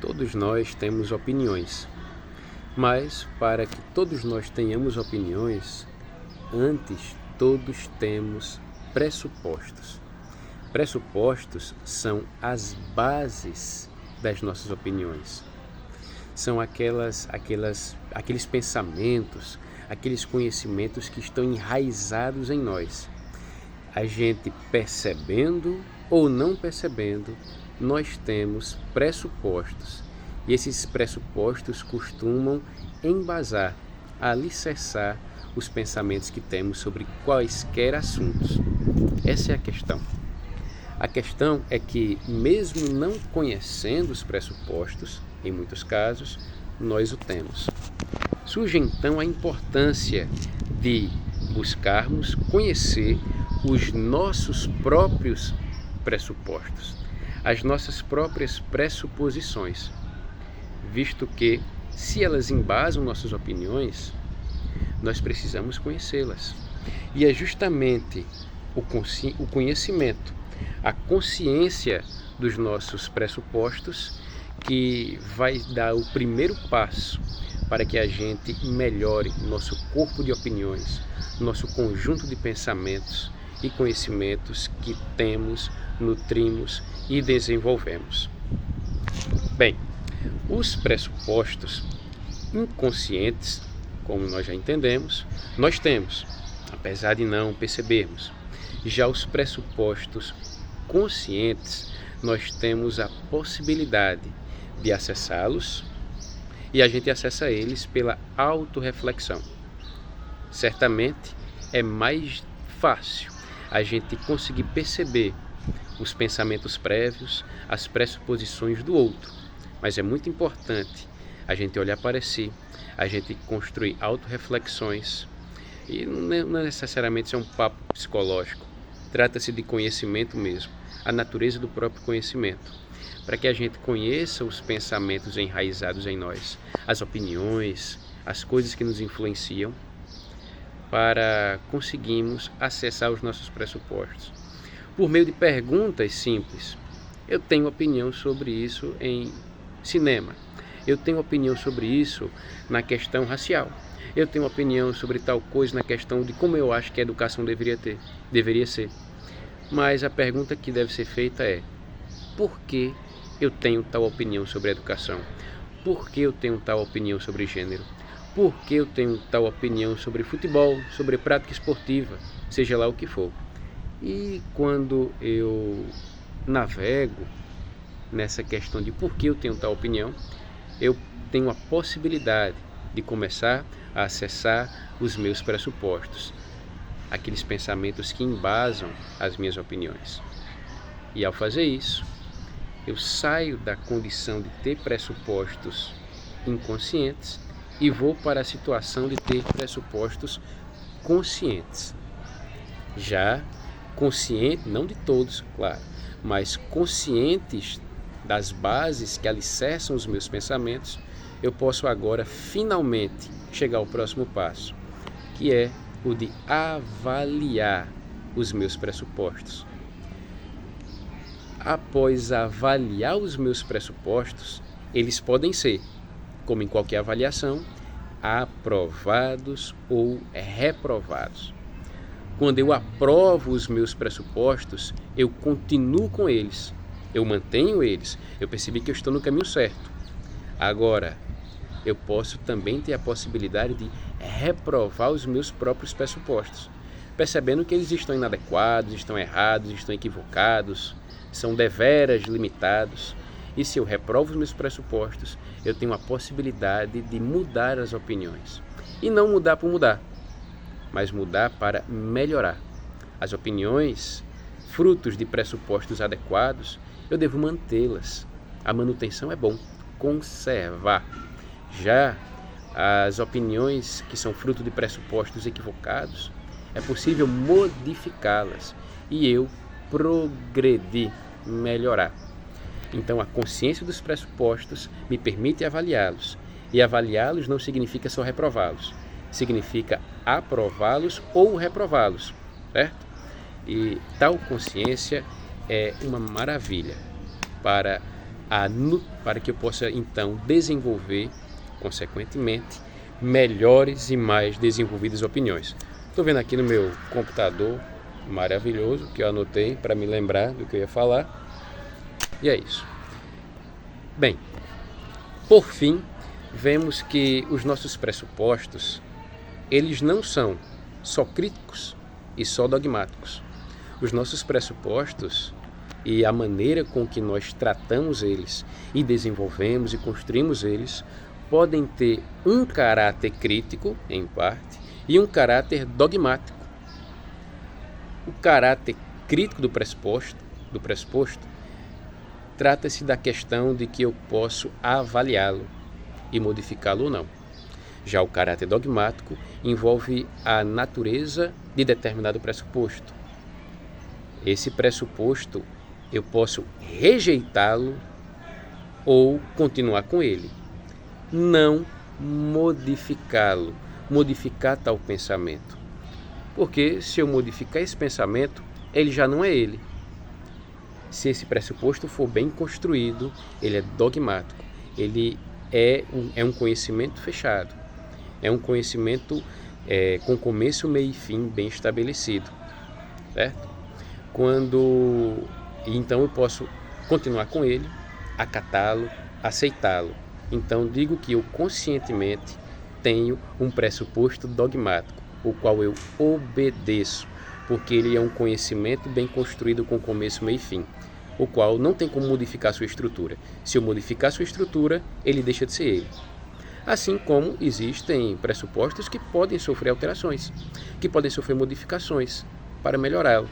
Todos nós temos opiniões, mas para que todos nós tenhamos opiniões, antes todos temos pressupostos. Pressupostos são as bases das nossas opiniões. São aqueles pensamentos, aqueles conhecimentos que estão enraizados em nós. A gente percebendo ou não percebendo, nós temos pressupostos. E esses pressupostos costumam embasar, alicerçar os pensamentos que temos sobre quaisquer assuntos. Essa é a questão. A questão é que, mesmo não conhecendo os pressupostos, em muitos casos, nós o temos. Surge então a importância de buscarmos conhecer os nossos próprios pressupostos, as nossas próprias pressuposições, visto que, se elas embasam nossas opiniões, nós precisamos conhecê-las. E é justamente o conhecimento, a consciência dos nossos pressupostos que vai dar o primeiro passo para que a gente melhore nosso corpo de opiniões, nosso conjunto de pensamentos e conhecimentos que temos, nutrimos e desenvolvemos. Bem, os pressupostos inconscientes, como nós já entendemos, nós temos, apesar de não percebermos. Já os pressupostos conscientes, nós temos a possibilidade de acessá-los e a gente acessa eles pela autorreflexão. Certamente é mais fácil a gente conseguir perceber os pensamentos prévios, as pressuposições do outro, mas é muito importante a gente olhar para si, a gente construir autorreflexões, e não necessariamente é um papo psicológico, trata-se de conhecimento mesmo, a natureza do próprio conhecimento, para que a gente conheça os pensamentos enraizados em nós, as opiniões, as coisas que nos influenciam, para conseguirmos acessar os nossos pressupostos. Por meio de perguntas simples, eu tenho opinião sobre isso em cinema, eu tenho opinião sobre isso na questão racial, eu tenho opinião sobre tal coisa na questão de como eu acho que a educação deveria ser. Mas a pergunta que deve ser feita é: por que eu tenho tal opinião sobre a educação? Por que eu tenho tal opinião sobre gênero? Por que eu tenho tal opinião sobre futebol, sobre prática esportiva, seja lá o que for? E quando eu navego nessa questão de por que eu tenho tal opinião, eu tenho a possibilidade de começar a acessar os meus pressupostos, aqueles pensamentos que embasam as minhas opiniões. E ao fazer isso, eu saio da condição de ter pressupostos inconscientes e vou para a situação de ter pressupostos conscientes. Já consciente, não de todos, claro, mas conscientes das bases que alicerçam os meus pensamentos, eu posso agora finalmente chegar ao próximo passo, que é o de avaliar os meus pressupostos. Após avaliar os meus pressupostos, eles podem ser, como em qualquer avaliação, aprovados ou reprovados. Quando eu aprovo os meus pressupostos, eu continuo com eles, eu mantenho eles, eu percebi que eu estou no caminho certo. Agora, eu posso também ter a possibilidade de reprovar os meus próprios pressupostos, percebendo que eles estão inadequados, estão errados, estão equivocados, são deveras limitados. E se eu reprovo os meus pressupostos, eu tenho a possibilidade de mudar as opiniões. E não mudar por mudar, mas mudar para melhorar. As opiniões, frutos de pressupostos adequados, eu devo mantê-las. A manutenção é bom, conservar. Já as opiniões que são fruto de pressupostos equivocados, é possível modificá-las e eu progredir, melhorar. Então, a consciência dos pressupostos me permite avaliá-los. E avaliá-los não significa só reprová-los. Significa aprová-los ou reprová-los, certo? E tal consciência é uma maravilha para para que eu possa então desenvolver, consequentemente, melhores e mais desenvolvidas opiniões. Estou vendo aqui no meu computador maravilhoso que eu anotei para me lembrar do que eu ia falar. E é isso. Bem, por fim, vemos que os nossos pressupostos, eles não são só críticos e só dogmáticos. Os nossos pressupostos e a maneira com que nós tratamos eles e desenvolvemos e construímos eles podem ter um caráter crítico, em parte, e um caráter dogmático. O caráter crítico do pressuposto trata-se da questão de que eu posso avaliá-lo e modificá-lo ou não. Já o caráter dogmático envolve a natureza de determinado pressuposto. Esse pressuposto eu posso rejeitá-lo ou continuar com ele. Não modificá-lo, modificar tal pensamento. Porque se eu modificar esse pensamento, ele já não é ele. Se esse pressuposto for bem construído, ele é dogmático. Ele é um conhecimento fechado. É um conhecimento com começo, meio e fim bem estabelecido. Certo? Então eu posso continuar com ele, acatá-lo, aceitá-lo. Então digo que eu conscientemente tenho um pressuposto dogmático, o qual eu obedeço, porque ele é um conhecimento bem construído com começo, meio e fim, o qual não tem como modificar sua estrutura. Se eu modificar sua estrutura, ele deixa de ser ele. Assim como existem pressupostos que podem sofrer alterações, que podem sofrer modificações para melhorá-lo,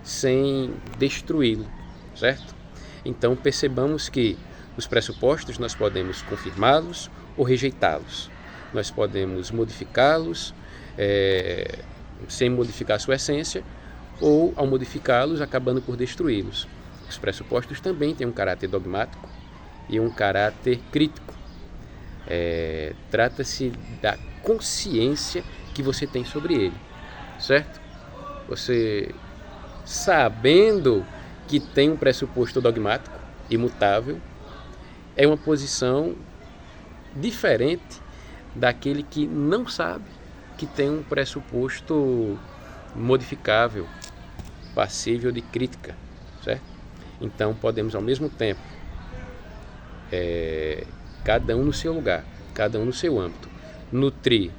sem destruí-lo, certo? Então percebamos que os pressupostos nós podemos confirmá-los ou rejeitá-los. Nós podemos modificá-los sem modificar sua essência, ou ao modificá-los acabando por destruí-los. Os pressupostos também têm um caráter dogmático e um caráter crítico. Trata-se da consciência que você tem sobre ele, certo? Você, sabendo que tem um pressuposto dogmático, imutável, é uma posição diferente daquele que não sabe que tem um pressuposto modificável, passível de crítica, certo? Então podemos ao mesmo tempo, cada um no seu lugar, cada um no seu âmbito, nutrir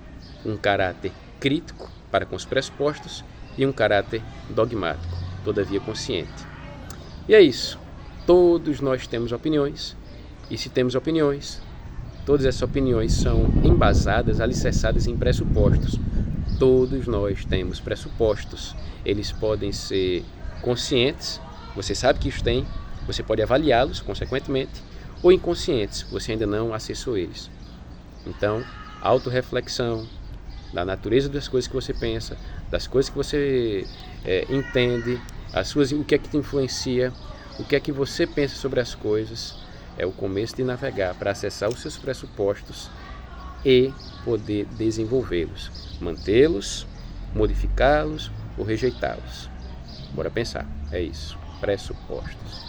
um caráter crítico para com os pressupostos e um caráter dogmático, todavia consciente. E é isso. Todos nós temos opiniões, e se temos opiniões, todas essas opiniões são embasadas, alicerçadas em pressupostos. Todos nós temos pressupostos. Eles podem ser conscientes, você sabe que os tem, você pode avaliá-los, consequentemente, ou inconscientes, você ainda não acessou eles. Então, autorreflexão da natureza das coisas que você pensa, das coisas que você entende, o que é que te influencia, o que é que você pensa sobre as coisas, é o começo de navegar para acessar os seus pressupostos e poder desenvolvê-los, mantê-los, modificá-los ou rejeitá-los. Bora pensar, é isso, pressupostos.